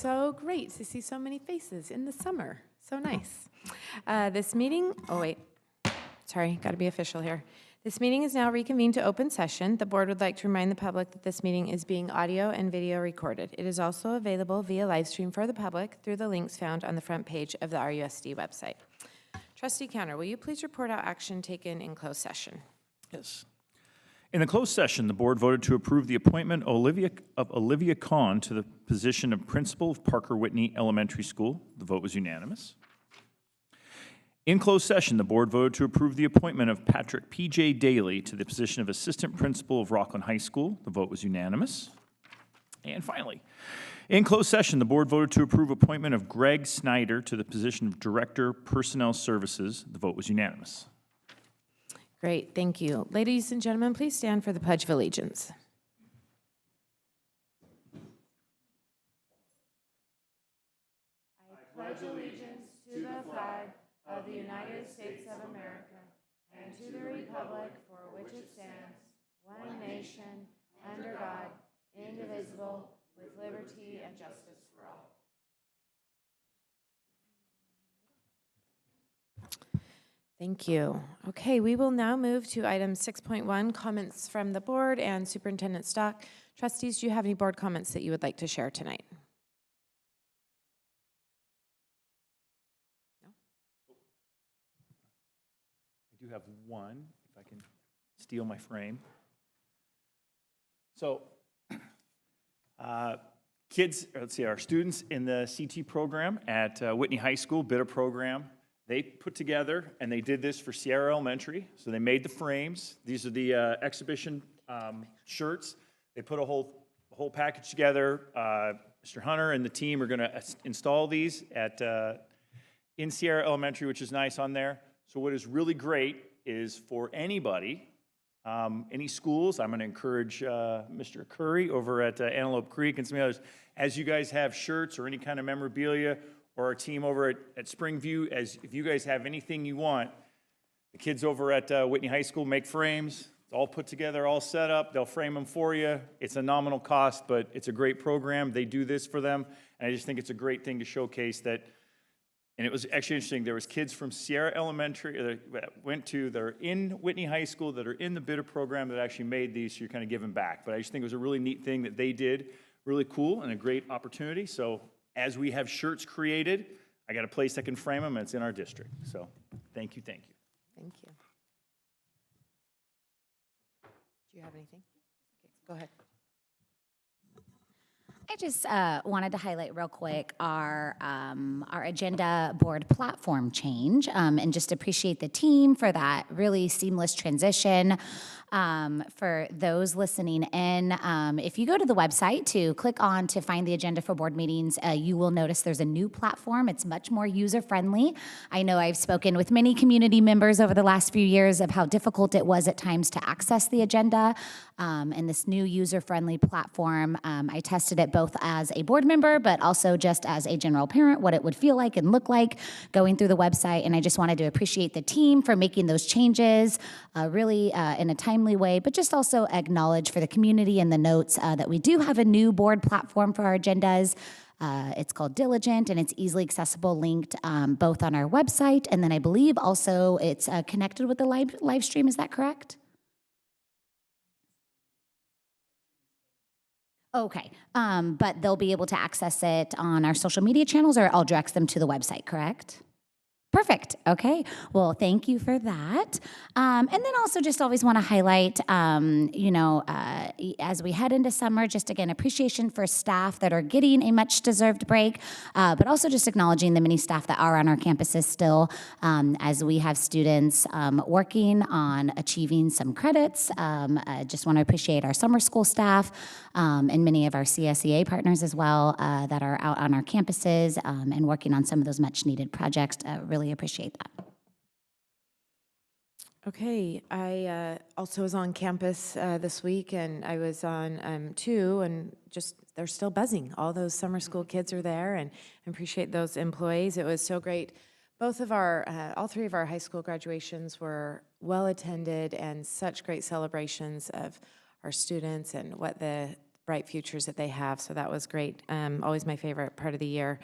So great to see so many faces in the summer. So nice. This meeting, oh wait, sorry, got to be official here. This meeting is now reconvened to open session. The board would like to remind the public that this meeting is being audio and video recorded. It is also available via live stream for the public through the links found on the front page of the RUSD website. Trustee Counter, will you please report out action taken in closed session? Yes. In the closed session, the board voted to approve the appointment of Olivia Kahn to the position of principal of Parker Whitney Elementary School. The vote was unanimous. In closed session, the board voted to approve the appointment of Patrick P.J. Daly to the position of assistant principal of Rocklin High School. The vote was unanimous. And finally, in closed session, the board voted to approve appointment of Greg Snyder to the position of Director, Personnel Services. The vote was unanimous. Great, thank you. Ladies and gentlemen, please stand for the Pledge of Allegiance. I pledge allegiance to the flag of the United States of America and to the republic for which it stands, one nation, under God, indivisible, with liberty and justice for all. Thank you. Okay, we will now move to item 6.1, comments from the board and Superintendent Stock. Trustees, do you have any board comments that you would like to share tonight? No? I do have one, if I can steal my frame. So, kids, let's see, our students in the CT program at Whitney High School, bidder program, they put together, and they did this for Sierra Elementary. So they made the frames. These are the exhibition shirts. They put a whole package together. Mr. Hunter and the team are going to install these at in Sierra Elementary, which is nice on there. So what is really great is for anybody, any schools, I'm going to encourage Mr. Curry over at Antelope Creek and some others, as you guys have shirts or any kind of memorabilia, or our team over at Springview, if you guys have anything you want, the kids over at Whitney High School make frames. It's all put together, all set up. They'll frame them for you. It's a nominal cost, but it's a great program. They do this for them, and I just think it's a great thing to showcase that. And it was actually interesting. There was kids from Sierra Elementary that are in Whitney High School that are in the bidder program that actually made these, so you're kind of giving back. But I just think it was a really neat thing that they did, really cool and a great opportunity. So as we have shirts created, I got a place that can frame them, and it's in our district. So thank you, thank you. Thank you. Do you have anything? Okay, go ahead. I just wanted to highlight real quick our agenda board platform change and just appreciate the team for that really seamless transition. For those listening in, if you go to the website to click on to find the agenda for board meetings, you will notice there's a new platform. It's much more user-friendly. I know I've spoken with many community members over the last few years of how difficult it was at times to access the agenda. And this new user-friendly platform, I tested it both as a board member, but also just as a general parent, what it would feel like and look like going through the website. And I just wanted to appreciate the team for making those changes really in a timely way, but just also acknowledge for the community and the notes that we do have a new board platform for our agendas. It's called Diligent, and it's easily accessible, linked both on our website, and then I believe also it's connected with the live stream. Is that correct? Okay, but they'll be able to access it on our social media channels, or I'll direct them to the website, correct? Perfect. Okay. Well, thank you for that. And then also just always want to highlight, as we head into summer, just again, appreciation for staff that are getting a much deserved break, but also just acknowledging the many staff that are on our campuses still as we have students working on achieving some credits. I just want to appreciate our summer school staff and many of our CSEA partners as well that are out on our campuses and working on some of those much needed projects. Really appreciate that. Okay, I also was on campus this week, and I was on too, and just they're still buzzing. All those summer school kids are there, and I appreciate those employees. It was so great. All three of our high school graduations were well attended, and such great celebrations of our students and what the bright futures that they have. So that was great. Always my favorite part of the year.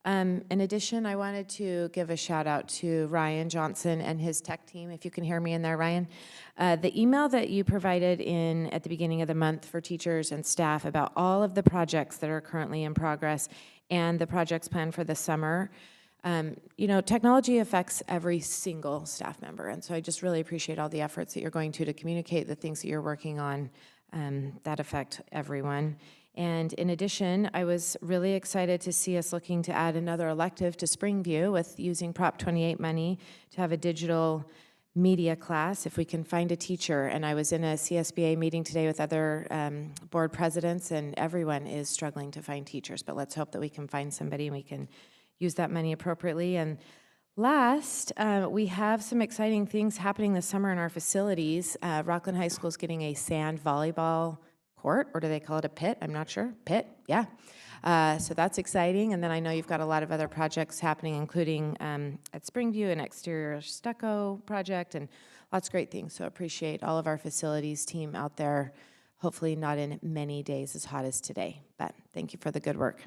In addition, I wanted to give a shout out to Ryan Johnson and his tech team, if you can hear me in there, Ryan. The email that you provided at the beginning of the month for teachers and staff about all of the projects that are currently in progress and the projects planned for the summer. You know, technology affects every single staff member, and so I just really appreciate all the efforts that you're going to communicate the things that you're working on that affect everyone. And in addition, I was really excited to see us looking to add another elective to Springview with using Prop 28 money to have a digital media class if we can find a teacher. And I was in a CSBA meeting today with other board presidents, and everyone is struggling to find teachers, but let's hope that we can find somebody and we can use that money appropriately. And last, we have some exciting things happening this summer in our facilities. Rocklin High School is getting a sand volleyball court, or do they call it a pit? I'm not sure. Pit, yeah. So that's exciting. And then I know you've got a lot of other projects happening, including at Springview, an exterior stucco project, and lots of great things. So appreciate all of our facilities team out there, hopefully not in many days as hot as today, but thank you for the good work.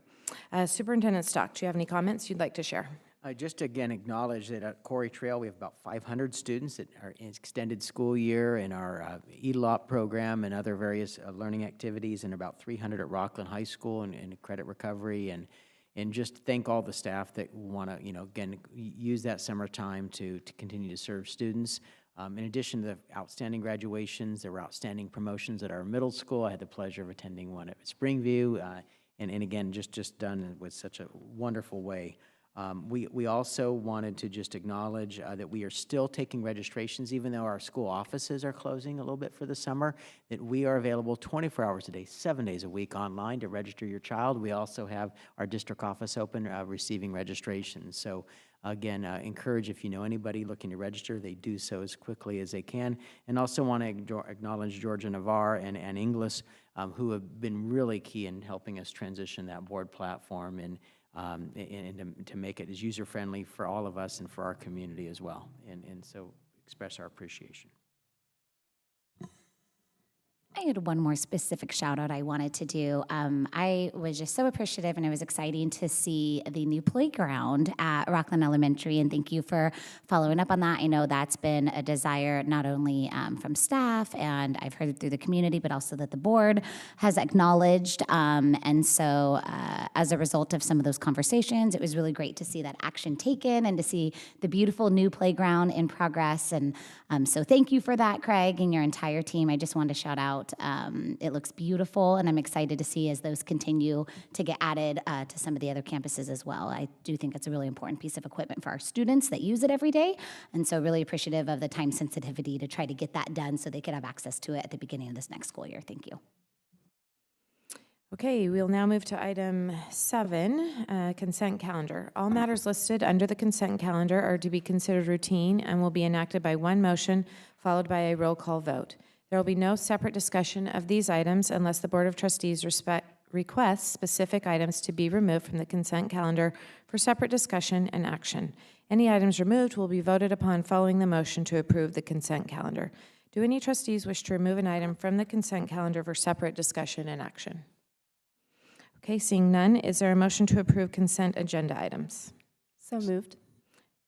Superintendent Stock, do you have any comments you'd like to share? Just again acknowledge that at Quarry Trail we have about 500 students that are in extended school year in our ELOP program and other various learning activities, and about 300 at Rocklin High School in credit recovery, and just thank all the staff that want to, you know, again, use that summertime to continue to serve students. In addition to the outstanding graduations, there were outstanding promotions at our middle school. I had the pleasure of attending one at Springview, and again, just done with such a wonderful way. We also wanted to just acknowledge that we are still taking registrations, even though our school offices are closing a little bit for the summer, that we are available 24 hours a day, 7 days a week online to register your child. We also have our district office open receiving registrations. So again, encourage, if you know anybody looking to register, they do so as quickly as they can. And also want to acknowledge Georgia Navarre and Inglis, who have been really key in helping us transition that board platform and to make it as user-friendly for all of us and for our community as well. And so express our appreciation. I had one more specific shout out I wanted to do. I was just so appreciative, and it was exciting to see the new playground at Rocklin Elementary, and thank you for following up on that. I know that's been a desire not only from staff, and I've heard it through the community, but also that the board has acknowledged. And so as a result of some of those conversations, it was really great to see that action taken and to see the beautiful new playground in progress. And so thank you for that, Craig, and your entire team. I just wanted to shout out. It looks beautiful, and I'm excited to see as those continue to get added to some of the other campuses as well. I do think it's a really important piece of equipment for our students that use it every day, and so really appreciative of the time sensitivity to try to get that done so they could have access to it at the beginning of this next school year. Thank you. Okay, we'll now move to item 7, consent calendar. All matters listed under the consent calendar are to be considered routine and will be enacted by one motion followed by a roll call vote. There will be no separate discussion of these items unless the Board of Trustees requests specific items to be removed from the consent calendar for separate discussion and action. Any items removed will be voted upon following the motion to approve the consent calendar. Do any trustees wish to remove an item from the consent calendar for separate discussion and action? Okay, seeing none, is there a motion to approve consent agenda items? So moved.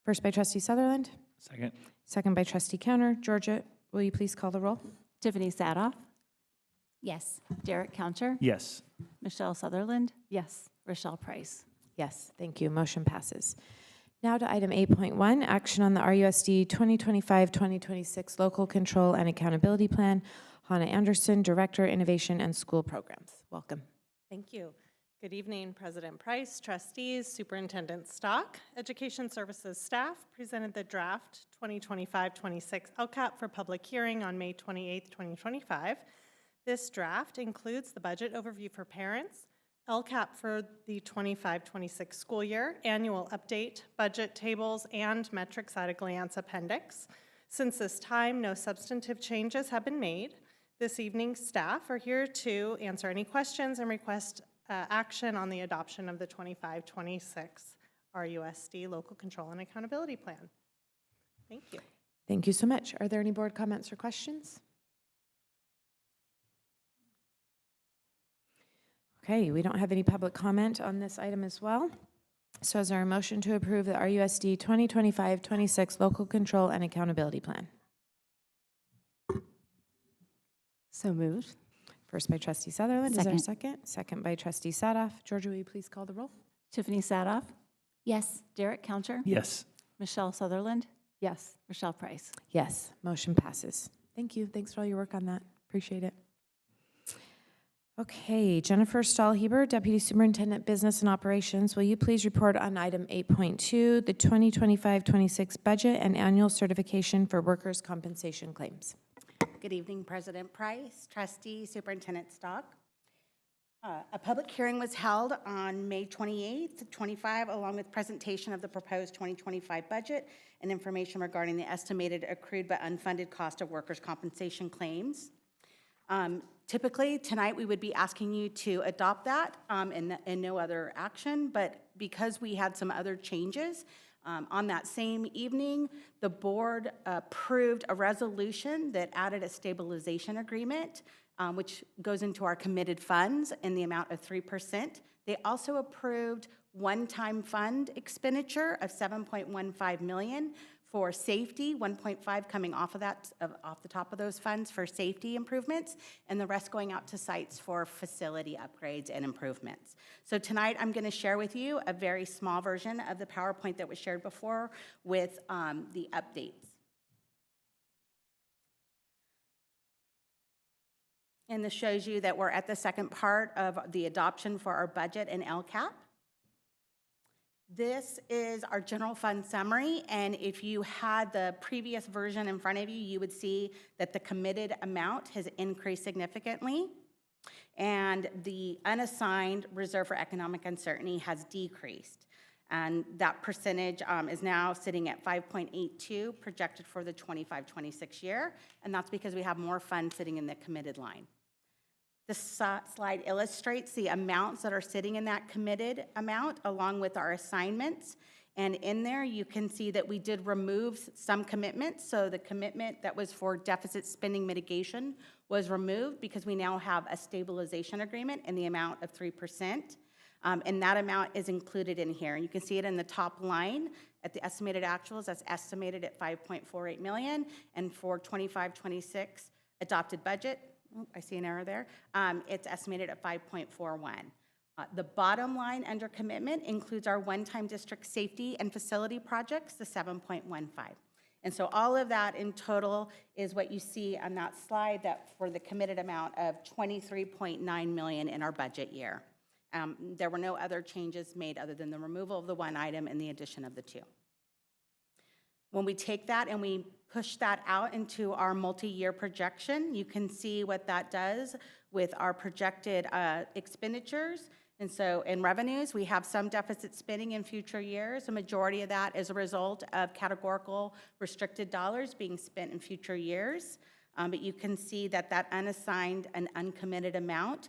First by Trustee Sutherland. Second. Second by Trustee Counter. Georgia, will you please call the roll? Tiffany Sadoff, Yes. Derek Counter, Yes. Michelle Sutherland, Yes. Rochelle Price. Yes, thank you. Motion passes. Now to item 8.1, action on the RUSD 2025-2026 Local Control and Accountability Plan. Hannah Anderson, Director, Innovation and School Programs. Welcome. Thank you. Good evening, President Price, trustees, Superintendent Stock. Education Services staff presented the draft 2025-26 LCAP for public hearing on May 28, 2025. This draft includes the budget overview for parents, LCAP for the 25-26 school year, annual update, budget tables, and metrics at a glance appendix. Since this time, no substantive changes have been made. This evening, staff are here to answer any questions and request action on the adoption of the 25-26 RUSD Local Control and Accountability Plan. Thank you. Thank you so much. Are there any board comments or questions? Okay, we don't have any public comment on this item as well. So is there a motion to approve the RUSD 2025-26 Local Control and Accountability Plan? So moved. First by trustee Sutherland. Is there a Second. second? Second by trustee Sadoff. Georgia, will you please call the roll? Tiffany Sadoff, Yes. Derek Counter, Yes. Michelle Sutherland, Yes. Rochelle Price. Yes, motion passes. Thank you. Thanks for all your work on that. Appreciate it. Okay, Jennifer Stahlheber, Deputy Superintendent, Business and Operations, will you please report on item 8.2, the 2025-26 budget and annual certification for workers' compensation claims? Good evening, President Price, Trustee, Superintendent Stock. A public hearing was held on May 28th, 25, along with presentation of the proposed 2025 budget and information regarding the estimated accrued but unfunded cost of workers' compensation claims. Typically, tonight we would be asking you to adopt that and no other action, but because we had some other changes, on that same evening, the board approved a resolution that added a stabilization agreement, which goes into our committed funds in the amount of 3%. They also approved one-time fund expenditure of $7.15 million for safety, 1.5 coming off of that, off the top of those funds for safety improvements, and the rest going out to sites for facility upgrades and improvements. So tonight I'm going to share with you a very small version of the PowerPoint that was shared before with the updates. And this shows you that we're at the second part of the adoption for our budget and LCAP. This is our general fund summary, and if you had the previous version in front of you, you would see that the committed amount has increased significantly, and the unassigned reserve for economic uncertainty has decreased. And that percentage is now sitting at 5.82 projected for the 25-26 year, and that's because we have more funds sitting in the committed line. This slide illustrates the amounts that are sitting in that committed amount along with our assignments. And in there, you can see that we did remove some commitments. So the commitment that was for deficit spending mitigation was removed because we now have a stabilization agreement in the amount of 3%. And that amount is included in here. And you can see it in the top line at the estimated actuals. That's estimated at $5.48 million. And for 25-26 adopted budget, I see an error there. It's estimated at 5.41. The bottom line under commitment includes our one-time district safety and facility projects, the 7.15. And so all of that in total is what you see on that slide that for the committed amount of $23.9 million in our budget year. There were no other changes made other than the removal of the one item and the addition of the two. When we take that and we push that out into our multi-year projection, you can see what that does with our projected expenditures. And so in revenues, we have some deficit spending in future years. A majority of that is a result of categorical restricted dollars being spent in future years. But you can see that that unassigned and uncommitted amount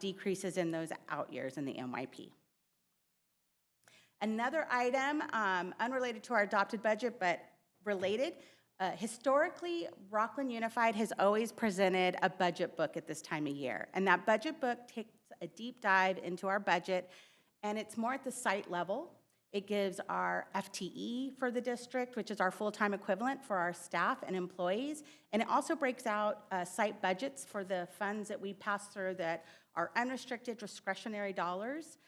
decreases in those out years in the MYP. Another item, unrelated to our adopted budget, but related, historically, Rocklin Unified has always presented a budget book at this time of year. And that budget book takes a deep dive into our budget, and it's more at the site level. It gives our FTE for the district, which is our full-time equivalent for our staff and employees. And it also breaks out site budgets for the funds that we pass through that are unrestricted discretionary dollars.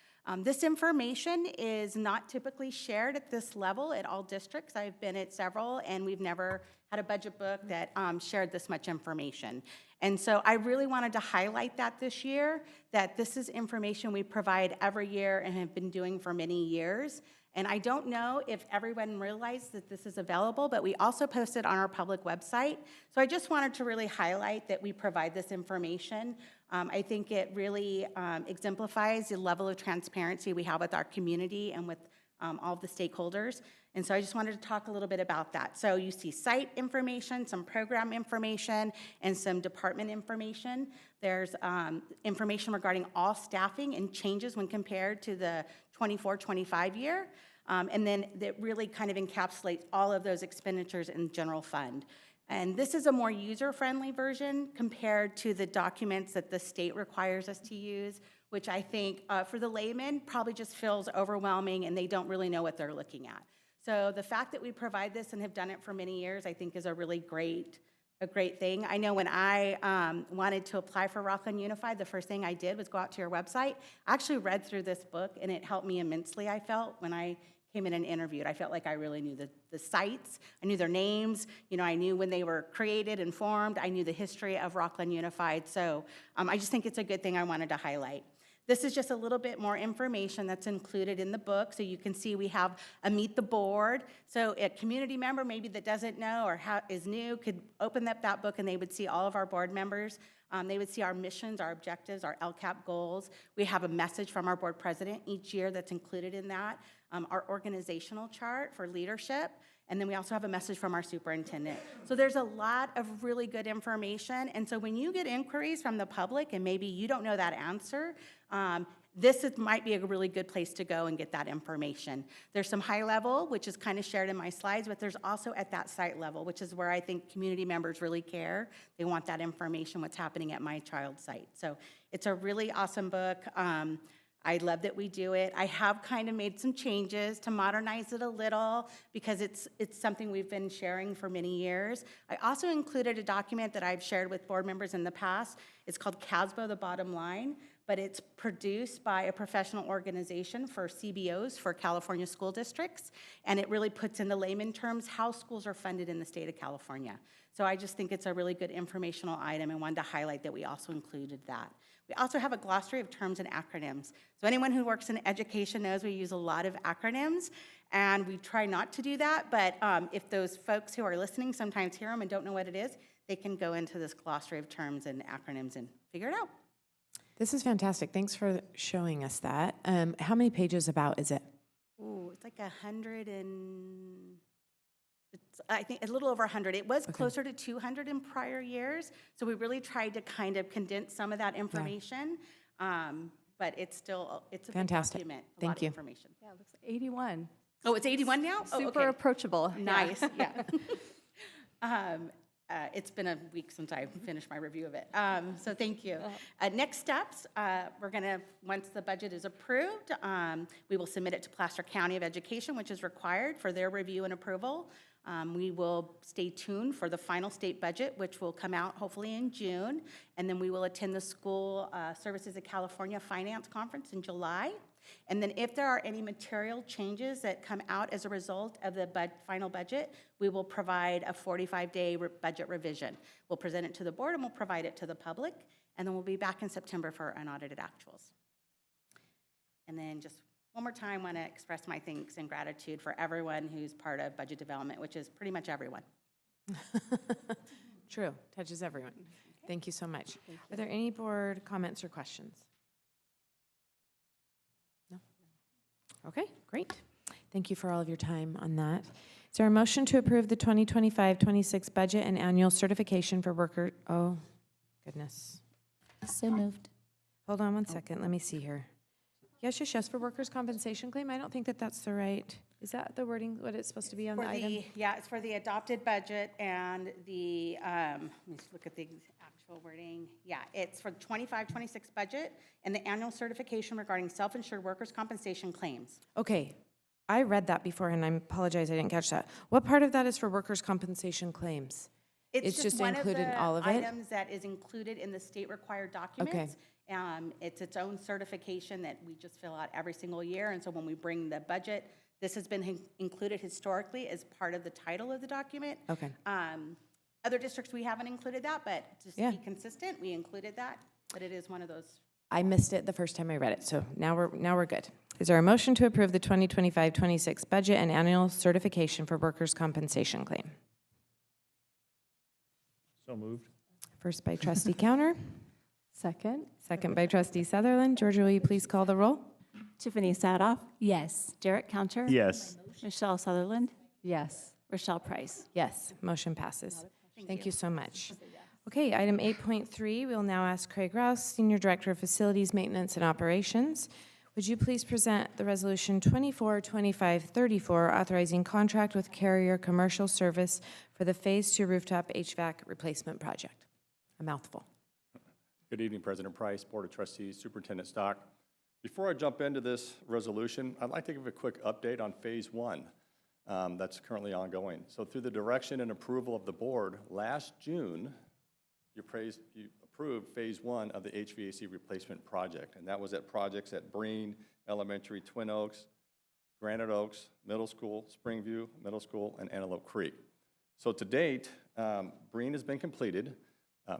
This information is not typically shared at this level at all districts. I've been at several, and we've never had a budget book that shared this much information. And so I really wanted to highlight that this year, that this is information we provide every year and have been doing for many years. And I don't know if everyone realized that this is available, but we also post it on our public website. So I just wanted to really highlight that we provide this information. I think it really exemplifies the level of transparency we have with our community and with all of the stakeholders. And so I just wanted to talk a little bit about that. So you see site information, some program information, and some department information. There's information regarding all staffing and changes when compared to the 24-25 year. And then that really kind of encapsulates all of those expenditures in the general fund. And this is a more user-friendly version compared to the documents that the state requires us to use, which I think for the layman probably just feels overwhelming and they don't really know what they're looking at. So the fact that we provide this and have done it for many years, I think is a really great thing. I know when I wanted to apply for Rocklin Unified, the first thing I did was go out to your website. I actually read through this book, and it helped me immensely, I felt, when I came in and interviewed. I felt like I really knew the sites. I knew their names. You know, I knew when they were created and formed. I knew the history of Rocklin Unified. So I just think it's a good thing I wanted to highlight. This is just a little bit more information that's included in the book. So you can see we have a Meet the Board. So a community member maybe that doesn't know or is new could open up that book and they would see all of our board members. They would see our missions, our objectives, our LCAP goals. We have a message from our board president each year that's included in that. Our organizational chart for leadership. And then we also have a message from our superintendent. So there's a lot of really good information. And so when you get inquiries from the public and maybe you don't know that answer, might be a really good place to go and get that information. There's some high level, which is kind of shared in my slides, but there's also at that site level, which is where I think community members really care. They want that information, what's happening at my child's site. So it's a really awesome book. I love that we do it. I have kind of made some changes to modernize it a little because it's something we've been sharing for many years. I also included a document that I've shared with board members in the past. It's called CASBO, the bottom line, but it's produced by a professional organization for CBOs, for California school districts, and it really puts into layman terms how schools are funded in the state of California. So I just think it's a really good informational item and wanted to highlight that we also included that. We also have a glossary of terms and acronyms. So anyone who works in education knows we use a lot of acronyms, and we try not to do that, but if those folks who are listening sometimes hear them and don't know what it is, they can go into this glossary of terms and acronyms and figure it out. This is fantastic. Thanks for showing us that. How many pages about is it? Ooh, it's like 100 I think a little over 100. It was closer to 200 in prior years, so we really tried to kind of condense some of that information. But it's a fantastic big document. A Thank lot you. of information. Yeah, it looks like 81. Oh, it's 81 now? Super Oh, okay. approachable. Nice, yeah. It's been a week since I finished my review of it, so thank you. Next steps, we're going to, once the budget is approved, we will submit it to Placer County of Education, which is required for their review and approval. We will stay tuned for the final state budget, which will come out hopefully in June, and then we will attend the School Services of California Finance Conference in July. And then if there are any material changes that come out as a result of the final budget, we will provide a 45-day budget revision. We'll present it to the board and we'll provide it to the public, and then we'll be back in September for unaudited actuals. And then just one more time, I want to express my thanks and gratitude for everyone who's part of budget development, which is pretty much everyone. True, touches everyone. Okay. Thank you so much. Are there any board comments or questions? No? Okay, great. Thank you for all of your time on that. Is there a motion to approve the 2025-26 budget and annual certification for worker? Oh, goodness. So moved. Hold on one second. Let me see here. Yes, for workers' compensation claim. I don't think that that's the right. Is that the wording, what it's supposed to be on the item? Yeah, it's for the adopted budget and the, let me look at the actual wording. Yeah, it's for the 25-26 budget and the annual certification regarding self-insured workers' compensation claims. Okay, I read that before, and I apologize I didn't catch that. What part of that is for workers' compensation claims? It's just one included in all of it? items that is included in the state-required documents. It's its own certification that we just fill out every single year, and so when we bring the budget, this has been included historically as part of the title of the document. Okay. Other districts, we haven't included that, but just to be consistent, we included that, but it is one of those. I missed it the first time I read it, so now we're good. Is there a motion to approve the 2025-26 budget and annual certification for workers' compensation claim? So moved. First by Trustee Counter, Second. second by Trustee Sutherland. Georgia, will you please call the roll? Tiffany Sadoff. Yes. Derek Counter. Yes. Michelle Sutherland. Yes. Rochelle Price. Yes, motion passes. Thank you so much. Okay, item 8.3, we'll now ask Craig Rouse, Senior Director of Facilities Maintenance and Operations. Would you please present the resolution 242534 authorizing contract with Carrier Commercial Service for the Phase 2 rooftop HVAC replacement project? A mouthful. Good evening, President Price, Board of Trustees, Superintendent Stock. Before I jump into this resolution, I'd like to give a quick update on Phase 1 that's currently ongoing. So through the direction and approval of the board, last June, you approved Phase 1 of the HVAC replacement project, and that was at projects at Breen Elementary, Twin Oaks, Granite Oaks Middle School, Springview Middle School, and Antelope Creek. So to date, Breen has been completed.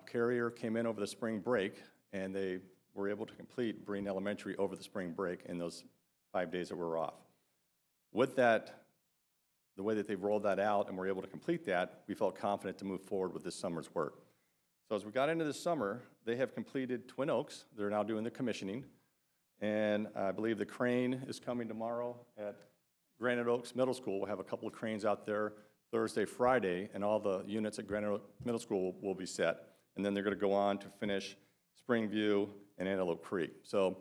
Carrier came in over the spring break, and they were able to complete Breen Elementary over the spring break in those 5 days that we were off. With that, the way that they've rolled that out and were able to complete that, we felt confident to move forward with this summer's work. So as we got into this summer, they have completed Twin Oaks. They're now doing the commissioning. And I believe the crane is coming tomorrow at Granite Oaks Middle School. We'll have a couple of cranes out there Thursday, Friday, and all the units at Granite Oaks Middle School will be set. And then they're going to go on to finish Springview and Antelope Creek. So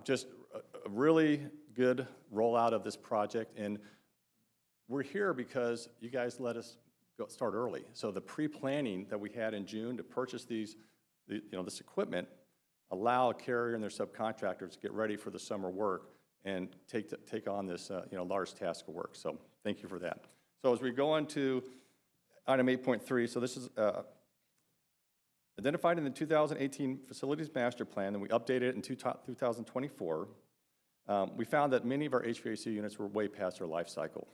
just a really good rollout of this project. And we're here because you guys let us start early. So the pre-planning that we had in June to purchase this equipment allowed Carrier and their subcontractors to get ready for the summer work and take on this large task of work. So thank you for that. So as we go into item 8.3, so this is identified in the 2018 Facilities Master Plan, and we updated it in 2024. We found that many of our HVAC units were way past their life cycle.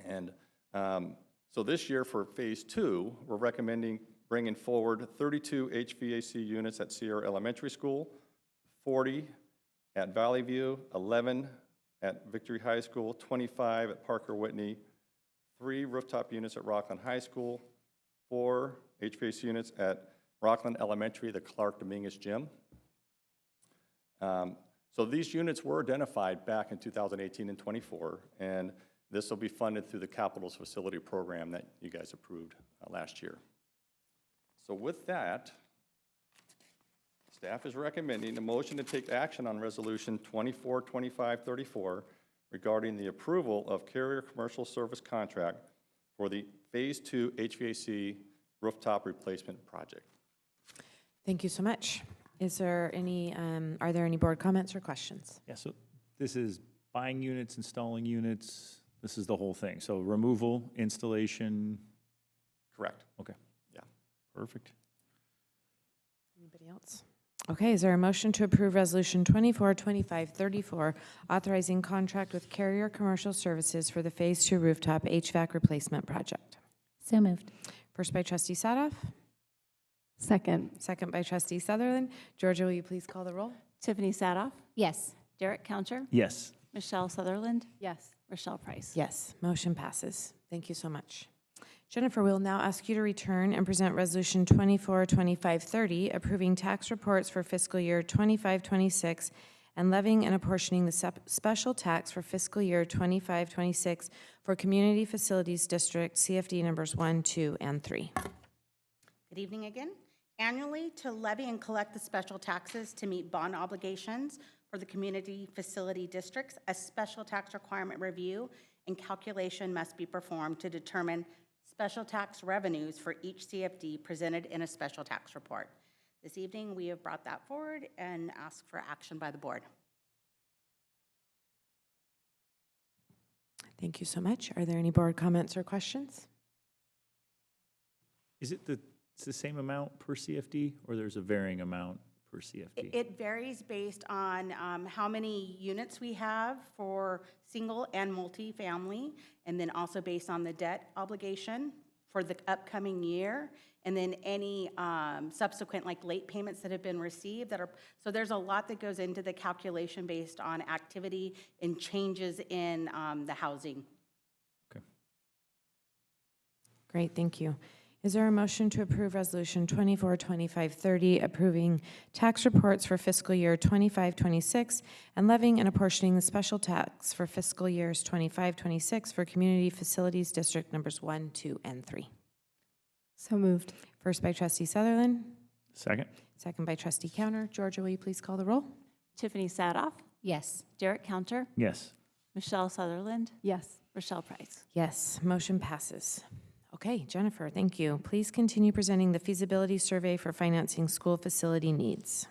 And so this year for Phase 2, we're recommending bringing forward 32 HVAC units at Sierra Elementary School, 40 at Valley View, 11 at Victory High School, 25 at Parker Whitney, 3 rooftop units at Rocklin High School, 4 HVAC units at Rocklin Elementary, the Clark Dominguez Gym. So these units were identified back in 2018 and 24, and this will be funded through the Capitals Facility Program that you guys approved last year. So with that, staff is recommending a motion to take action on Resolution 242534 regarding the approval of Carrier Commercial Service Contract for the Phase 2 HVAC rooftop replacement project. Thank you so much. Is there any, are there any board comments or questions? Yeah, so this is buying units, installing units. This is the whole thing. So removal, installation. Correct. Okay. Yeah. Perfect. Anybody else? Okay, is there a motion to approve Resolution 242534, authorizing contract with Carrier Commercial Services for the Phase 2 rooftop HVAC replacement project? So moved. First by Trustee Sadoff, Second. second by Trustee Sutherland. Georgia, will you please call the roll? Tiffany Sadoff, Yes. Derek Counter, Yes. Michelle Sutherland, Yes. Rochelle Price. Yes, motion passes. Thank you so much. Jennifer, we'll now ask you to return and present Resolution 242530, approving tax reports for fiscal year 2526 and levying and apportioning the special tax for fiscal year 2526 for Community Facilities District CFD numbers 1, 2, and 3. Good evening again. Annually, to levy and collect the special taxes to meet bond obligations for the community facility districts, a special tax requirement review and calculation must be performed to determine special tax revenues for each CFD presented in a special tax report. This evening, we have brought that forward and asked for action by the board. Thank you so much. Are there any board comments or questions? Is it it's the same amount per CFD, or there's a varying amount per CFD? It varies based on how many units we have for single and multi-family, and then also based on the debt obligation for the upcoming year, and then any subsequent like late payments that have been received that are, so there's a lot that goes into the calculation based on activity and changes in the housing. Okay. Great, thank you. Is there a motion to approve Resolution 242530, approving tax reports for fiscal year 2526 and levying and apportioning the special tax for fiscal years 2526 for Community Facilities District numbers 1, 2, and 3? So moved. First by Trustee Sutherland, Second? second by Trustee Counter. Georgia, will you please call the roll? Tiffany Sadoff, Yes. Derek Counter, Yes. Michelle Sutherland, Yes. Rochelle Price. Yes, motion passes. Okay, Jennifer, thank you. Please continue presenting the feasibility survey for financing school facility needs.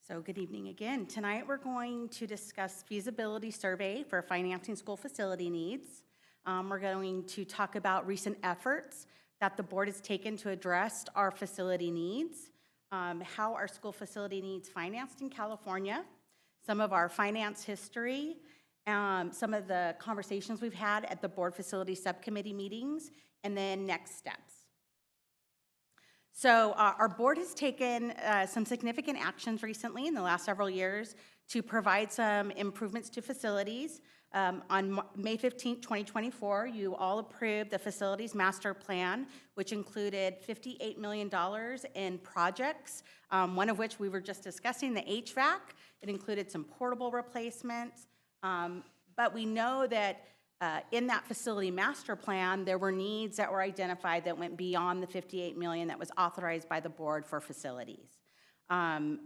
So good evening again. Tonight we're going to discuss feasibility survey for financing school facility needs. We're going to talk about recent efforts that the board has taken to address our facility needs, how our school facility needs financed in California, some of our finance history, some of the conversations we've had at the board facility subcommittee meetings, and then next steps. So our board has taken some significant actions recently in the last several years to provide some improvements to facilities. On May 15th, 2024, you all approved the facilities master plan, which included $58 million in projects, one of which we were just discussing, the HVAC. It included some portable replacements, but we know that in that facility master plan, there were needs that were identified that went beyond the $58 million that was authorized by the board for facilities.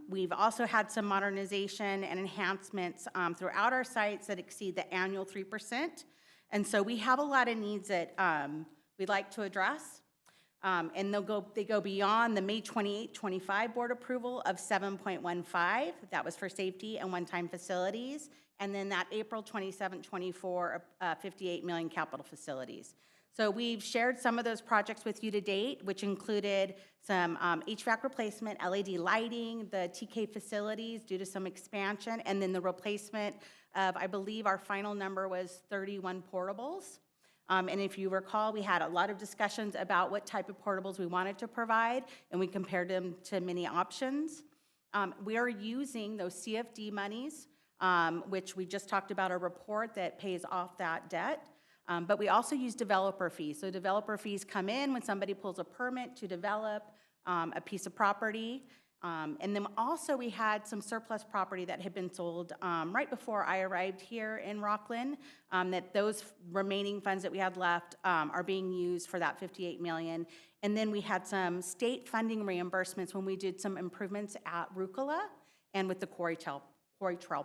We've also had some modernization and enhancements throughout our sites that exceed the annual 3%. And so we have a lot of needs that we'd like to address. And they go beyond the May 28, 25 board approval of 7.15. That was for safety and one-time facilities. And then that April 27, 24, $58 million capital facilities. So we've shared some of those projects with you to date, which included some HVAC replacement, LED lighting, the TK facilities due to some expansion, and then the replacement of, I believe our final number was 31 portables. And if you recall, we had a lot of discussions about what type of portables we wanted to provide, and we compared them to many options. We are using those CFD monies, which we just talked about a report that pays off that debt. But we also use developer fees. So developer fees come in when somebody pulls a permit to develop a piece of property. And then also we had some surplus property that had been sold right before I arrived here in Rocklin, that those remaining funds that we had left are being used for that $58 million. And then we had some state funding reimbursements when we did some improvements at Rucola and with the Quarry Trail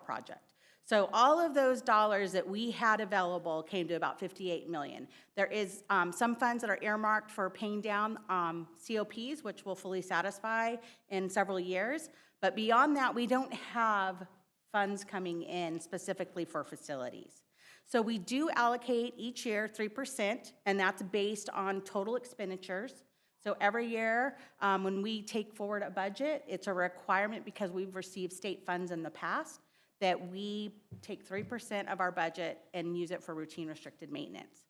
project. So all of those dollars that we had available came to about $58 million. There is some funds that are earmarked for paying down COPs, which will fully satisfy in several years. But beyond that, we don't have funds coming in specifically for facilities. So we do allocate each year 3%, and that's based on total expenditures. So every year, when we take forward a budget, it's a requirement because we've received state funds in the past that we take 3% of our budget and use it for routine restricted maintenance.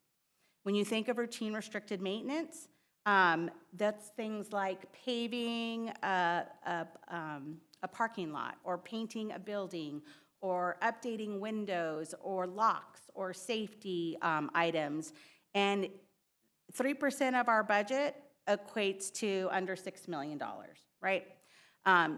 When you think of routine restricted maintenance, that's things like paving a parking lot, or painting a building, or updating windows, or locks, or safety items. And 3% of our budget equates to under $6 million, right?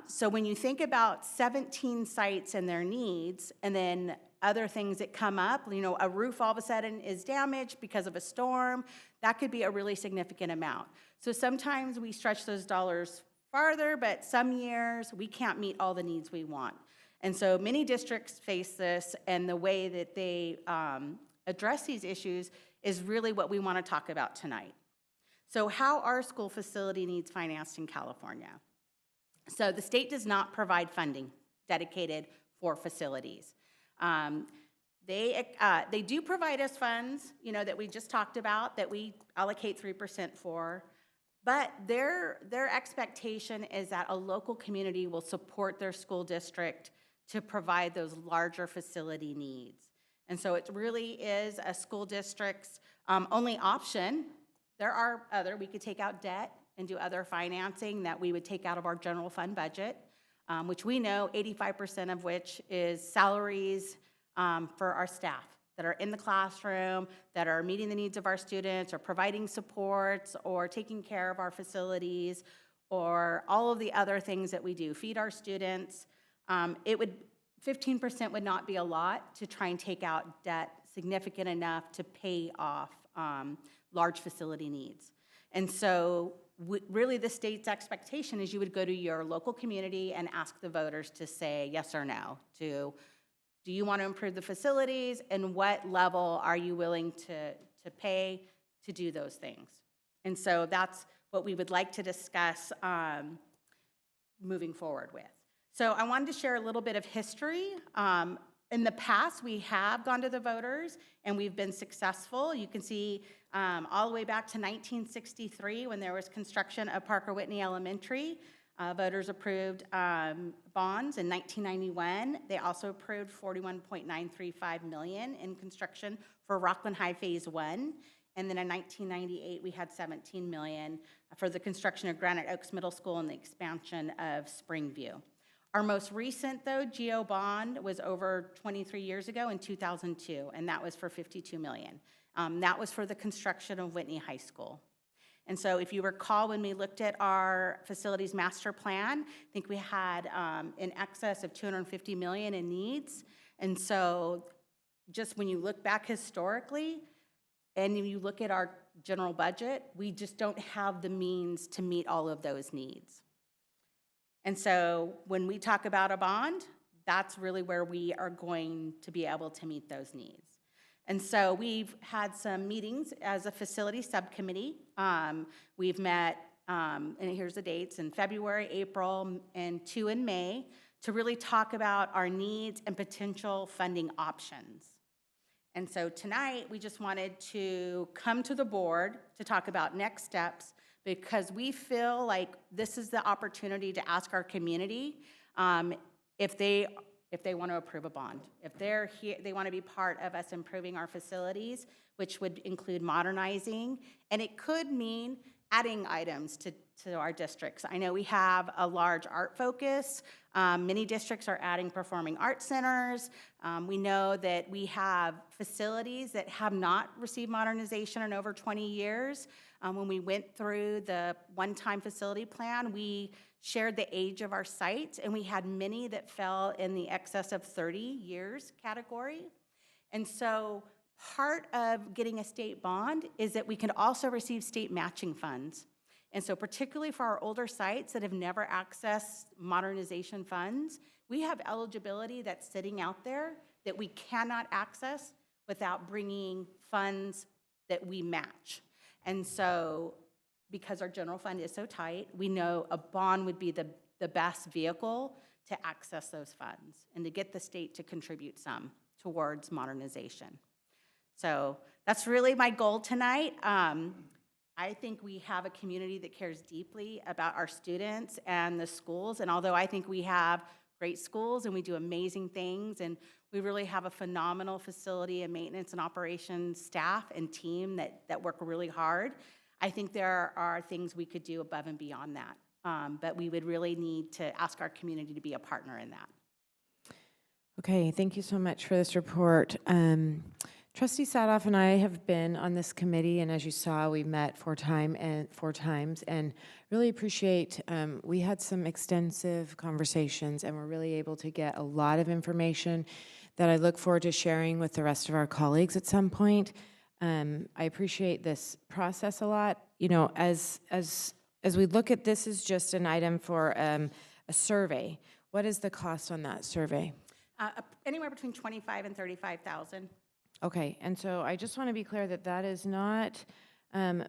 So when you think about 17 sites and their needs, and then other things that come up, you know, a roof all of a sudden is damaged because of a storm, that could be a really significant amount. So sometimes we stretch those dollars farther, but some years we can't meet all the needs we want. And so many districts face this, and the way that they address these issues is really what we want to talk about tonight. So how are school facility needs financed in California? So the state does not provide funding dedicated for facilities. They do provide us funds, you know, that we just talked about, that we allocate 3% for, but their expectation is that a local community will support their school district to provide those larger facility needs. And so it really is a school district's only option. There are other, we could take out debt and do other financing that we would take out of our general fund budget, which we know 85% of which is salaries for our staff that are in the classroom, that are meeting the needs of our students, or providing supports, or taking care of our facilities, or all of the other things that we do, feed our students. 15% would not be a lot to try and take out debt significant enough to pay off large facility needs. And so really the state's expectation is you would go to your local community and ask the voters to say yes or no to Do you want to improve the facilities? And what level are you willing to pay to do those things? And so that's what we would like to discuss moving forward with. So I wanted to share a little bit of history. In the past, we have gone to the voters, and we've been successful. You can see all the way back to 1963 when there was construction of Parker Whitney Elementary. Voters approved bonds in 1991. They also approved $41.935 million in construction for Rocklin High Phase 1. And then in 1998, we had $17 million for the construction of Granite Oaks Middle School and the expansion of Springview. Our most recent, though, GO bond was over 23 years ago in 2002, and that was for $52 million. That was for the construction of Whitney High School. And so if you recall, when we looked at our facilities master plan, I think we had in excess of $250 million in needs. And so just when you look back historically, and you look at our general budget, we just don't have the means to meet all of those needs. And so when we talk about a bond, that's really where we are going to be able to meet those needs. And so we've had some meetings as a facility subcommittee. We've met, and here's the dates, in February, April, and 2 in May, to really talk about our needs and potential funding options. And so tonight, we just wanted to come to the board to talk about next steps, because we feel like this is the opportunity to ask our community if they want to approve a bond. If they're here, they want to be part of us improving our facilities, which would include modernizing, and it could mean adding items to our districts. I know we have a large art focus. Many districts are adding performing arts centers. We know that we have facilities that have not received modernization in over 20 years. When we went through the one-time facility plan, we shared the age of our sites, and we had many that fell in the excess of 30 years category. And so part of getting a state bond is that we can also receive state matching funds. And so particularly for our older sites that have never accessed modernization funds, we have eligibility that's sitting out there that we cannot access without bringing funds that we match. And so because our general fund is so tight, we know a bond would be the best vehicle to access those funds and to get the state to contribute some towards modernization. So that's really my goal tonight. I think we have a community that cares deeply about our students and the schools, and although I think we have great schools and we do amazing things, and we really have a phenomenal facility and maintenance and operations staff and team that work really hard, I think there are things we could do above and beyond that. But we would really need to ask our community to be a partner in that. Okay, thank you so much for this report. Trustee Sadoff and I have been on this committee, and as you saw, we met four times, and really appreciate, we had some extensive conversations, and we're really able to get a lot of information that I look forward to sharing with the rest of our colleagues at some point. I appreciate this process a lot. You know, as we look at this as just an item for a survey, what is the cost on that survey? Anywhere between $25,000 and $35,000. Okay, and so I just want to be clear that that is not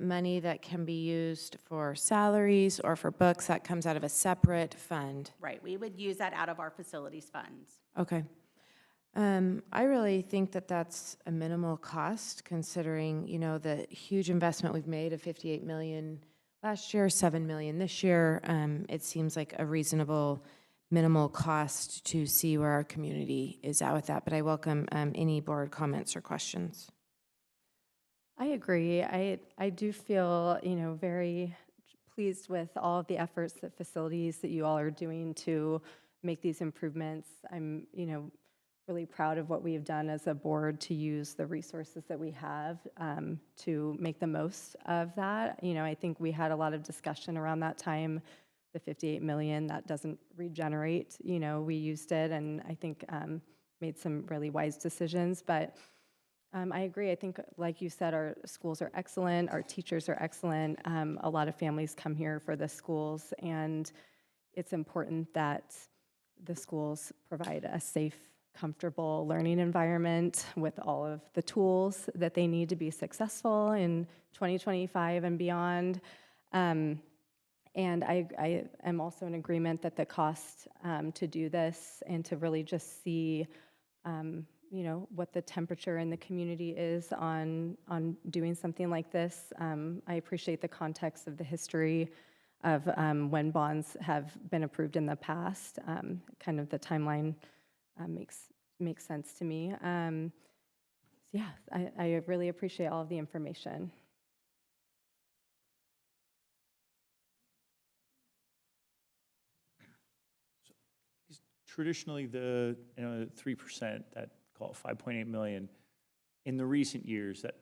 money that can be used for salaries or for books. That comes out of a separate fund. Right, we would use that out of our facilities funds. Okay. I really think that that's a minimal cost, considering, you know, the huge investment we've made of $58 million last year, $7 million this year. It seems like a reasonable minimal cost to see where our community is at with that, but I welcome any board comments or questions. I agree. I do feel, you know, very pleased with all of the efforts that facilities that you all are doing to make these improvements. I'm, you know, really proud of what we have done as a board to use the resources that we have to make the most of that. You know, I think we had a lot of discussion around that time. The $58 million, that doesn't regenerate. You know, we used it, and I think made some really wise decisions. But I agree. I think, like you said, our schools are excellent. Our teachers are excellent. A lot of families come here for the schools, and it's important that the schools provide a safe comfortable learning environment with all of the tools that they need to be successful in 2025 and beyond. And I am also in agreement that the cost to do this and to really just see, you know, what the temperature in the community is on doing something like this. I appreciate the context of the history of when bonds have been approved in the past. Kind of the timeline makes sense to me. So yeah, I really appreciate all of the information. Traditionally, the 3%, that call it 5.8 million, in the recent years, that,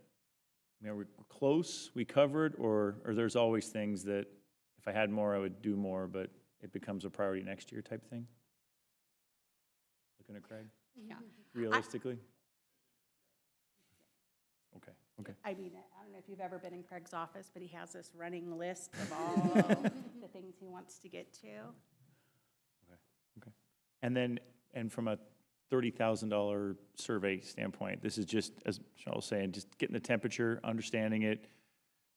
we're close, we covered, or there's always things that if I had more, I would do more, but it becomes a priority next year type thing? Looking at Craig? Yeah. Realistically? Okay. I mean, I don't know if you've ever been in Craig's office, but he has this running list of all the things he wants to get to. Okay. And then, from a $30,000 survey standpoint, this is just, as Michelle was saying, just getting the temperature, understanding it,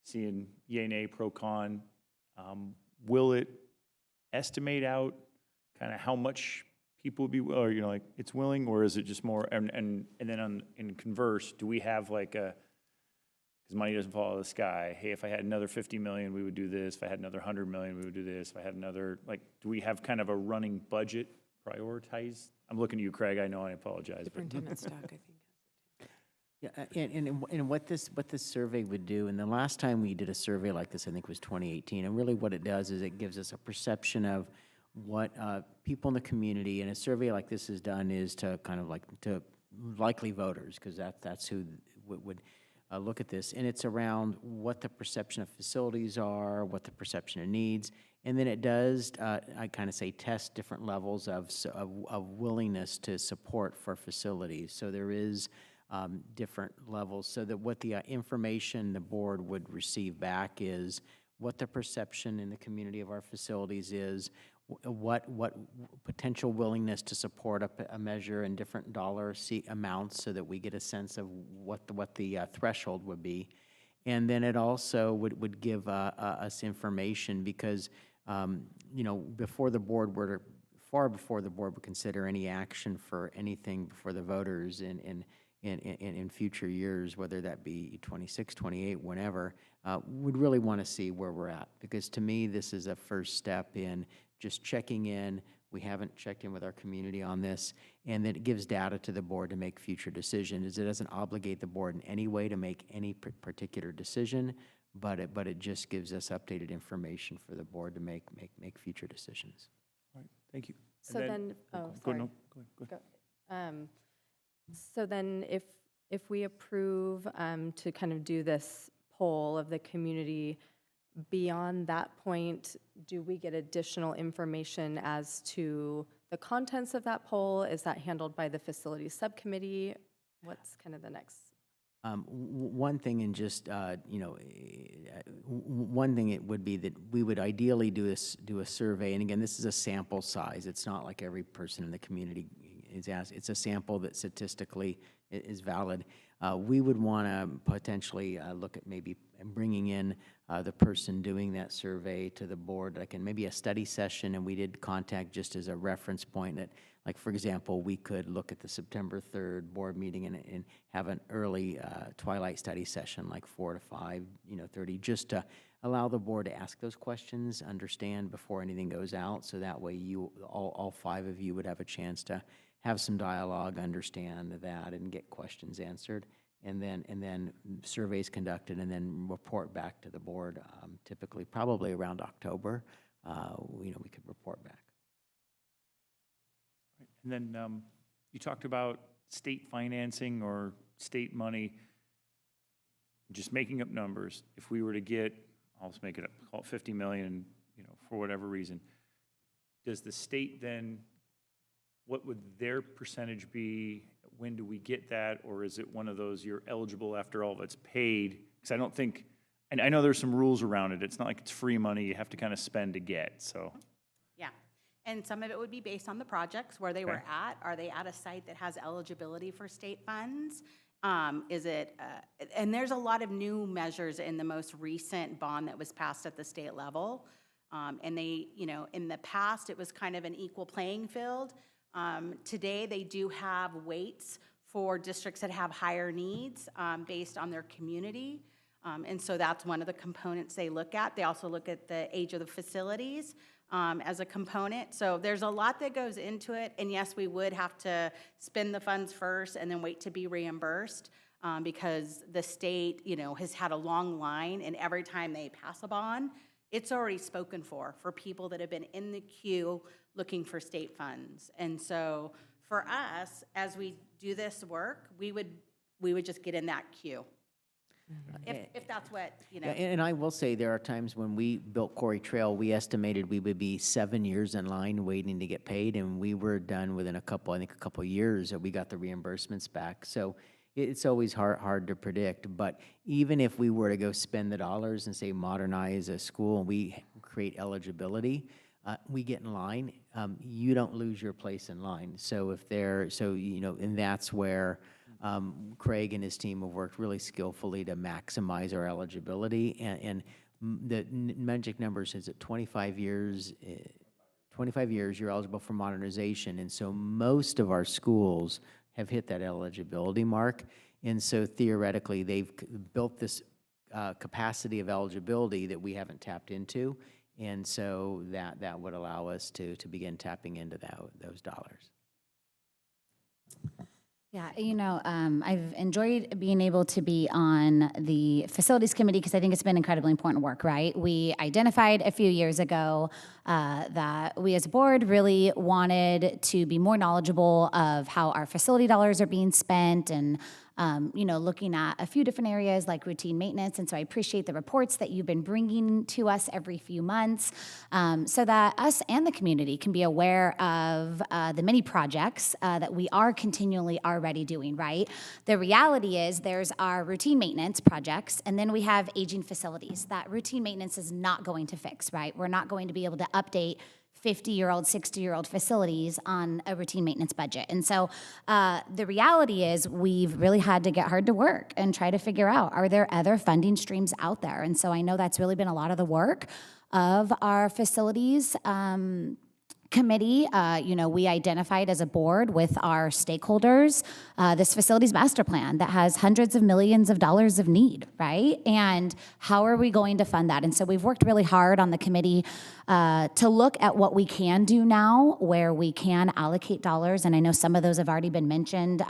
seeing yay, nay, pro, con. Will it estimate out kind of how much people would be, or, like, it's willing, or is it just more, and then in converse, do we have like a, because money doesn't fall out of the sky, hey, if I had another 50 million, we would do this, if I had another 100 million, we would do this, if I had another, like, do we have kind of a running budget prioritized? I'm looking at you, Craig, I know, I apologize. Superintendent Stock, I think. Yeah, and what this survey would do, and the last time we did a survey like this, I think was 2018, and really what it does is it gives us a perception of what people in the community, and a survey like this is done is to kind of like, to likely voters, because that's who would look at this, and it's around what the perception of facilities are, what the perception of needs, and then it does, I kind of say, test different levels of willingness to support for facilities. So there is different levels, so that what the information the board would receive back is what the perception in the community of our facilities is, what potential willingness to support a measure in different dollar amounts, so that we get a sense of what the threshold would be. And then it also would give us information, because before the board were to, far before the board would consider any action for anything before the voters in future years, whether that be 26, 28, whenever, would really want to see where we're at. Because to me, this is a first step in just checking in. We haven't checked in with our community on this, and that it gives data to the board to make future decisions. It doesn't obligate the board in any way to make any particular decision, but it just gives us updated information for the board to make future decisions. All right, thank you. So then, Go sorry. ahead. So then if we approve to kind of do this poll of the community, beyond that point, do we get additional information as to the contents of that poll? Is that handled by the facilities subcommittee? What's kind of the next? One thing, and just one thing, it would be that we would ideally do a survey, and again, this is a sample size. It's not like every person in the community is asked. It's a sample that statistically is valid. We would want to potentially look at maybe bringing in the person doing that survey to the board, like in maybe a study session, and we did contact just as a reference point that, like, for example, we could look at the September 3rd board meeting and have an early twilight study session, like 4 to 5, 30, just to allow the board to ask those questions, understand before anything goes out, so that way you, all 5 of you would have a chance to have some dialogue, understand that, and get questions answered, and then surveys conducted, and then report back to the board. Typically, probably around October, we could report back. And then you talked about state financing or state money. Just making up numbers. If we were to get, I'll just make it up, call it 50 million, for whatever reason, does the state then, what would their percentage be? When do we get that? Or is it one of those, you're eligible after all of it's paid? Because I don't think, and I know there's some rules around it. It's not like it's free money you have to kind of spend to get, so. Yeah. And some of it would be based on the projects, where they were at. Are they at a site that has eligibility for state funds? And there's a lot of new measures in the most recent bond that was passed at the state level. And they, in the past, it was kind of an equal playing field. Today, they do have weights for districts that have higher needs based on their community. And so that's one of the components they look at. They also look at the age of the facilities as a component. So there's a lot that goes into it. And yes, we would have to spend the funds first and then wait to be reimbursed because the state, has had a long line, and every time they pass a bond, it's already spoken for people that have been in the queue looking for state funds. And so for us, as we do this work, we would just get in that queue. If that's what, Yeah, and I will say there are times when we built Quarry Trail, we estimated we would be 7 years in line waiting to get paid, and we were done within a couple years that we got the reimbursements back. So it's always hard to predict, but even if we were to go spend the dollars and say modernize a school and we create eligibility, we get in line, you don't lose your place in line. So and that's where Craig and his team have worked really skillfully to maximize our eligibility. And the magic numbers is at 25 years, 25 years you're eligible for modernization. And so most of our schools have hit that eligibility mark. And so theoretically, they've built this capacity of eligibility that we haven't tapped into. And so that would allow us to begin tapping into those dollars. Yeah, I've enjoyed being able to be on the facilities committee because I think it's been incredibly important work, right? We identified a few years ago that we as a board really wanted to be more knowledgeable of how our facility dollars are being spent and looking at a few different areas like routine maintenance. And so I appreciate the reports that you've been bringing to us every few months so that us and the community can be aware of the many projects that we are continually already doing, right? The reality is there's our routine maintenance projects, and then we have aging facilities. That routine maintenance is not going to fix, right? We're not going to be able to update 50-year-old, 60-year-old facilities on a routine maintenance budget. And so the reality is we've really had to get hard to work and try to figure out, are there other funding streams out there? And so I know that's really been a lot of the work of our facilities committee. We identified as a board with our stakeholders this facilities master plan that has hundreds of millions of dollars of need, right? And how are we going to fund that? And so we've worked really hard on the committee to look at what we can do now, where we can allocate dollars. And I know some of those have already been mentioned.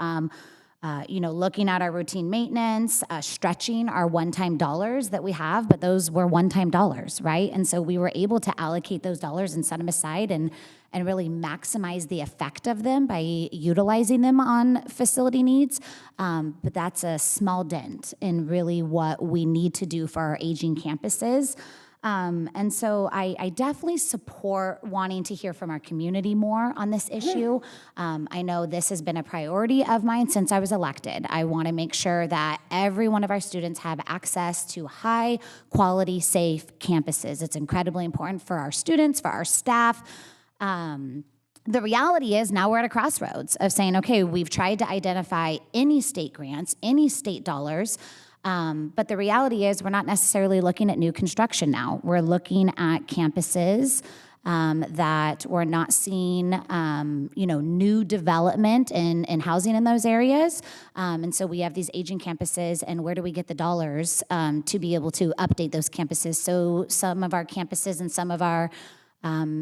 Looking at our routine maintenance, stretching our one-time dollars that we have, but those were one-time dollars, right? And so we were able to allocate those dollars and set them aside and really maximize the effect of them by utilizing them on facility needs. But that's a small dent in really what we need to do for our aging campuses. And so I definitely support wanting to hear from our community more on this issue. I know this has been a priority of mine since I was elected. I want to make sure that every one of our students have access to high quality, safe campuses. It's incredibly important for our students, for our staff. The reality is now we're at a crossroads of saying, okay, we've tried to identify any state grants, any state dollars, but the reality is we're not necessarily looking at new construction now. We're looking at campuses that we're not seeing, new development in housing in those areas. And so we have these aging campuses, and where do we get the dollars to be able to update those campuses? So some of our campuses and some of our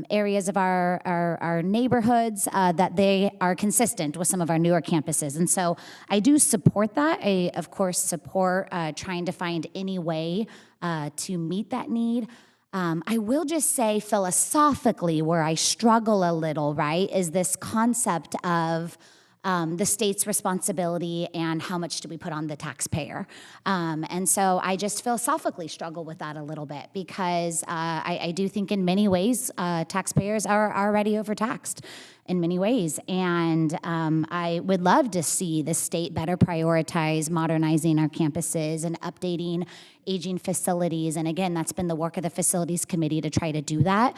areas of our neighborhoods that they are consistent with some of our newer campuses. And so I do support that. I, of course, support trying to find any way to meet that need. I will just say philosophically where I struggle a little, right, is this concept of the state's responsibility and how much do we put on the taxpayer. And so I just philosophically struggle with that a little bit because I do think in many ways taxpayers are already overtaxed in many ways. And I would love to see the state better prioritize modernizing our campuses and updating aging facilities. And again, that's been the work of the facilities committee to try to do that.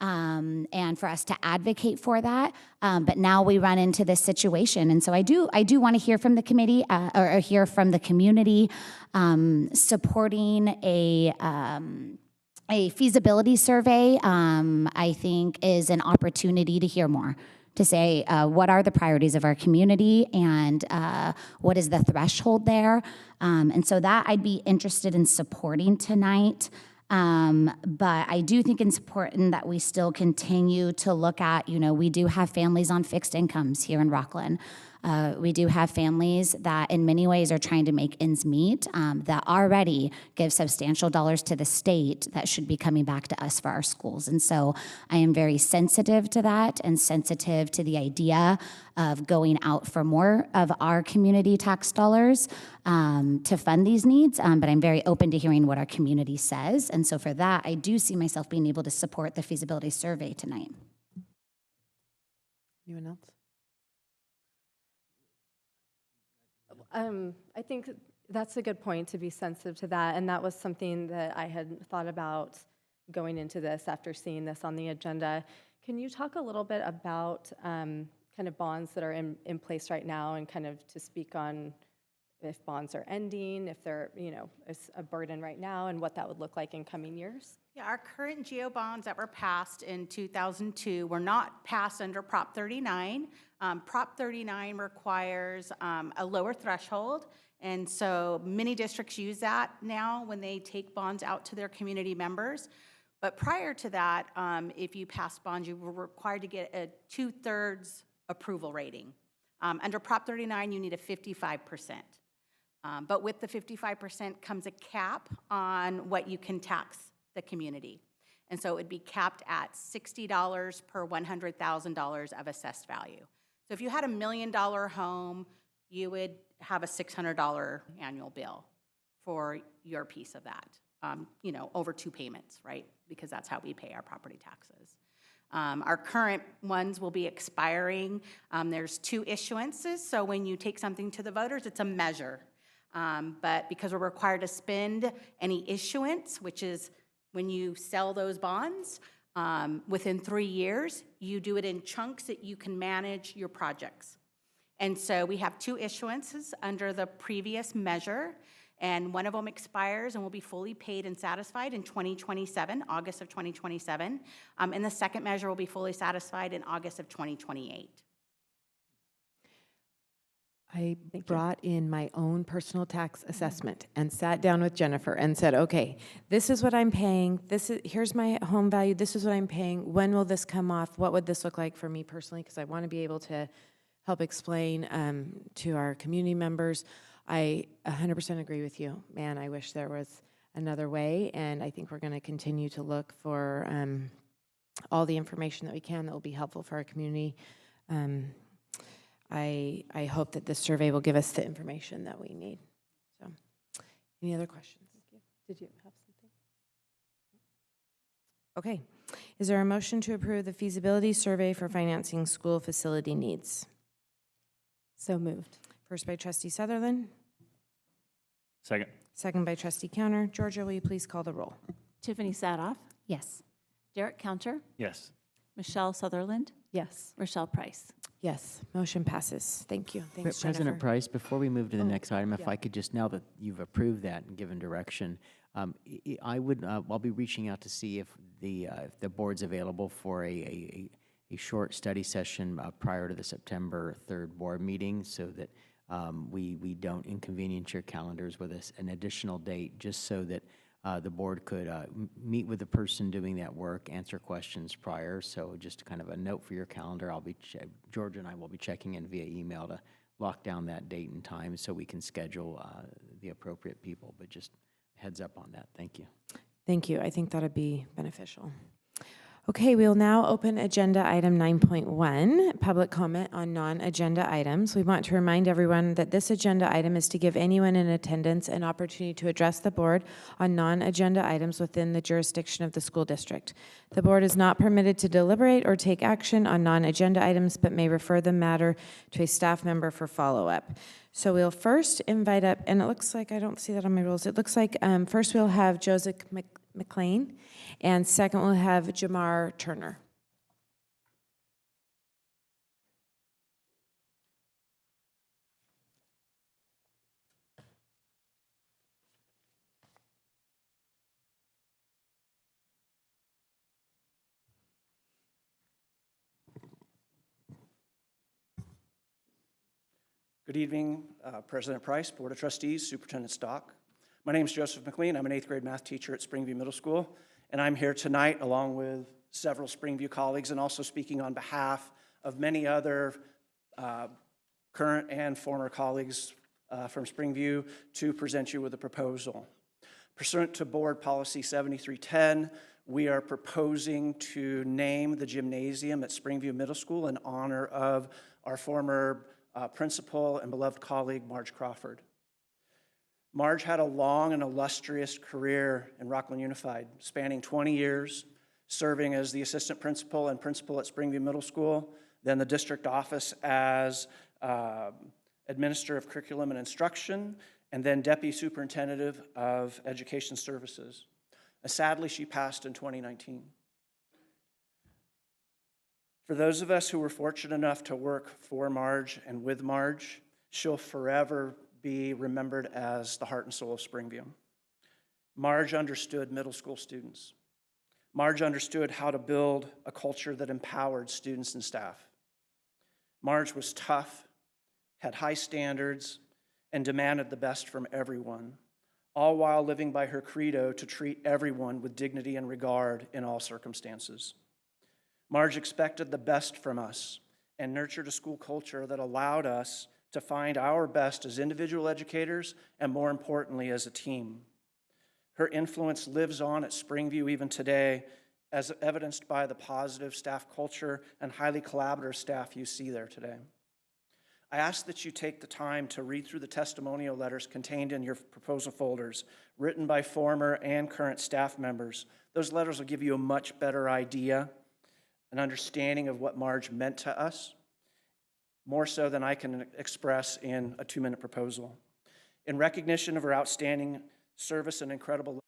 and for us to advocate for that. But now we run into this situation. And so I do want to hear from the committee or hear from the community supporting a feasibility survey, I think, is an opportunity to hear more, to say what are the priorities of our community and what is the threshold there. And so that I'd be interested in supporting tonight. But I do think it's important that we still continue to look at, we do have families on fixed incomes here in Rocklin. We do have families that in many ways are trying to make ends meet, that already give substantial dollars to the state that should be coming back to us for our schools. And so I am very sensitive to that and sensitive to the idea of going out for more of our community tax dollars to fund these needs. But I'm very open to hearing what our community says. And so for that, I do see myself being able to support the feasibility survey tonight. Anyone else? I think that's a good point, to be sensitive to that, and that was something that I had thought about going into this after seeing this on the agenda. Can you talk a little bit about kind of bonds that are in place right now, and kind of to speak on if bonds are ending, if they're, is a burden right now, and what that would look like in coming years? Yeah, our current GO bonds that were passed in 2002 were not passed under Prop 39. Prop 39 requires a lower threshold, and so many districts use that now when they take bonds out to their community members. But prior to that, if you passed bonds, you were required to get a 2/3 approval rating. Under Prop 39, you need a 55%. But with the 55% comes a cap on what you can tax the community. And so it would be capped at $60 per $100,000 of assessed value. So if you had $1 million home, you would have a $600 annual bill for your piece of that, over 2 payments, right? Because that's how we pay our property taxes. Our current ones will be expiring. There's 2 issuances, so when you take something to the voters, it's a measure. But because we're required to spend any issuance, which is when you sell those bonds, within 3 years, you do it in chunks that you can manage your projects. And so we have 2 issuances under the previous measure, and one of them expires and will be fully paid and satisfied in 2027, August of 2027. And the second measure will be fully satisfied in August of 2028. I brought in my own personal tax assessment and sat down with Jennifer and said, okay, this is what I'm paying. Here's my home value. This is what I'm paying. When will this come off? What would this look like for me personally? Because I want to be able to help explain to our community members. I 100% agree with you. Man, I wish there was another way. And I think we're going to continue to look for all the information that we can that will be helpful for our community. I hope that this survey will give us the information that we need. So, any other questions? Did you have something? Okay. Is there a motion to approve the feasibility survey for financing school facility needs? So moved. First by Trustee Sutherland. Second. Second by Trustee Counter. Georgia, will you please call the roll? Tiffany Sadoff, Yes. Derek Counter, Yes. Michelle Sutherland, Yes. Rochelle Price. Yes. Motion passes. Thank you. Thanks, President Jennifer. Price, before we move to the next item, if yeah. I could just, now that you've approved that and given direction, I'll be reaching out to see if the board's available for a short study session prior to the September 3rd board meeting, so that we don't inconvenience your calendars with an additional date, just so that the board could meet with the person doing that work, answer questions prior. So just kind of a note for your calendar. Georgia and I will be checking in via email to lock down that date and time so we can schedule the appropriate people. But just heads up on that. Thank you. Thank you. I think that would be beneficial. Okay, we will now open agenda item 9.1, public comment on non-agenda items. We want to remind everyone that this agenda item is to give anyone in attendance an opportunity to address the board on non-agenda items within the jurisdiction of the school district. The board is not permitted to deliberate or take action on non-agenda items, but may refer the matter to a staff member for follow-up. So we'll first invite up, and it looks like, I don't see that on my rules, it looks like first we'll have Joseph McLean. And second, we'll have Jamar Turner. Good evening, President Price, Board of Trustees, Superintendent Stock. My name is Joseph McLean. I'm an 8th grade math teacher at Springview Middle School, and I'm here tonight along with several Springview colleagues and also speaking on behalf of many other current and former colleagues from Springview to present you with a proposal. Pursuant to Board Policy 7310, we are proposing to name the gymnasium at Springview Middle School in honor of our former principal and beloved colleague, Marge Crawford. Marge had a long and illustrious career in Rocklin Unified, spanning 20 years, serving as the assistant principal and principal at Springview Middle School, then the district office as administrator of curriculum and instruction, and then deputy superintendent of education services. Sadly, she passed in 2019. For those of us who were fortunate enough to work for Marge and with Marge, she'll forever be remembered as the heart and soul of Springview. Marge understood middle school students. Marge understood how to build a culture that empowered students and staff. Marge was tough, had high standards, and demanded the best from everyone, all while living by her credo to treat everyone with dignity and regard in all circumstances. Marge expected the best from us and nurtured a school culture that allowed us to find our best as individual educators and, more importantly, as a team. Her influence lives on at Springview even today, as evidenced by the positive staff culture and highly collaborative staff you see there today. I ask that you take the time to read through the testimonial letters contained in your proposal folders, written by former and current staff members. Those letters will give you a much better idea, an understanding of what Marge meant to us, more so than I can express in a 2-minute proposal. In recognition of her outstanding service and incredible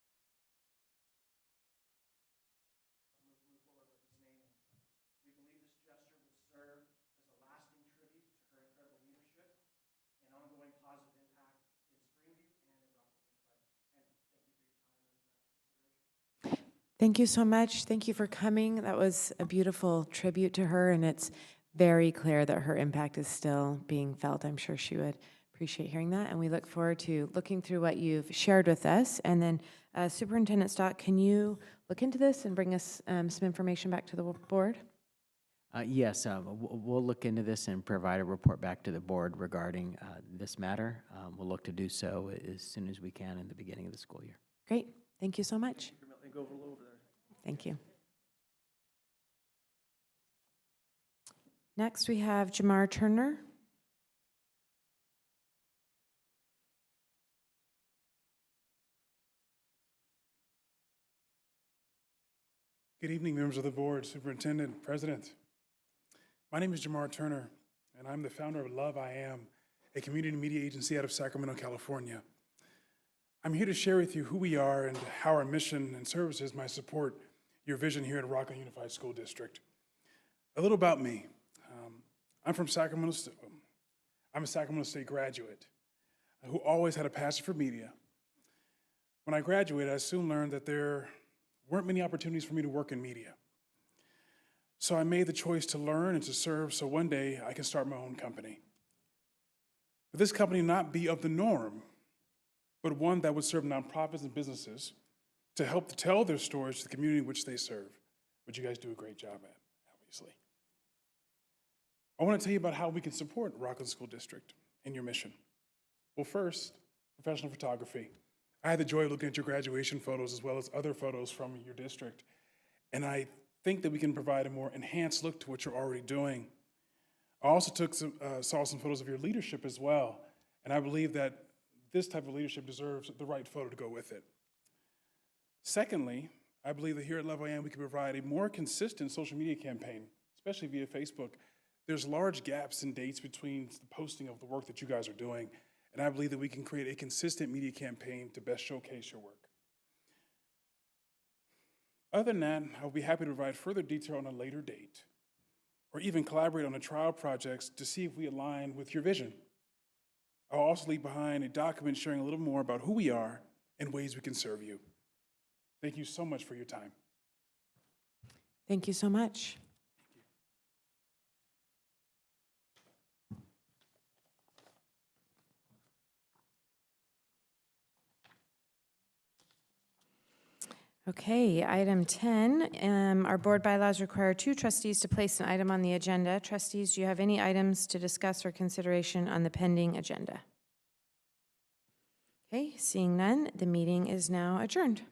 Thank you so much. Thank you for coming. That was a beautiful tribute to her, and it's very clear that her impact is still being felt. I'm sure she would appreciate hearing that, and we look forward to looking through what you've shared with us. And then Superintendent Stock, can you look into this and bring us some information back to the board? Yes, we'll look into this and provide a report back to the board regarding this matter. We'll look to do so as soon as we can in the beginning of the school year. Great. Thank you so much. Go over there. Thank you. Next, we have Jamar Turner. Good evening, members of the board, superintendent, president. My name is Jamar Turner, and I'm the founder of Love I Am, a community media agency out of Sacramento, California. I'm here to share with you who we are and how our mission and services might support your vision here at Rocklin Unified School District. A little about me. I'm from Sacramento. I'm a Sacramento State graduate who always had a passion for media. When I graduated, I soon learned that there weren't many opportunities for me to work in media. So I made the choice to learn and to serve so one day I can start my own company. But this company not be of the norm, but one that would serve nonprofits and businesses to help to tell their stories to the community in which they serve, which you guys do a great job at, obviously. I want to tell you about how we can support Rocklin School District in your mission. Well, first, professional photography. I had the joy of looking at your graduation photos as well as other photos from your district, and I think that we can provide a more enhanced look to what you're already doing. I also saw some photos of your leadership as well, and I believe that this type of leadership deserves the right photo to go with it. Secondly, I believe that here at Love I Am, we can provide a more consistent social media campaign, especially via Facebook. There's large gaps in dates between the posting of the work that you guys are doing, and I believe that we can create a consistent media campaign to best showcase your work. Other than that, I'll be happy to provide further detail on a later date, or even collaborate on a trial projects to see if we align with your vision. I'll also leave behind a document sharing a little more about who we are and ways we can serve you. Thank you so much for your time. Thank you so much. Okay, item 10, our board bylaws require 2 trustees to place an item on the agenda. Trustees, do you have any items to discuss or consideration on the pending agenda? Okay, seeing none, the meeting is now adjourned.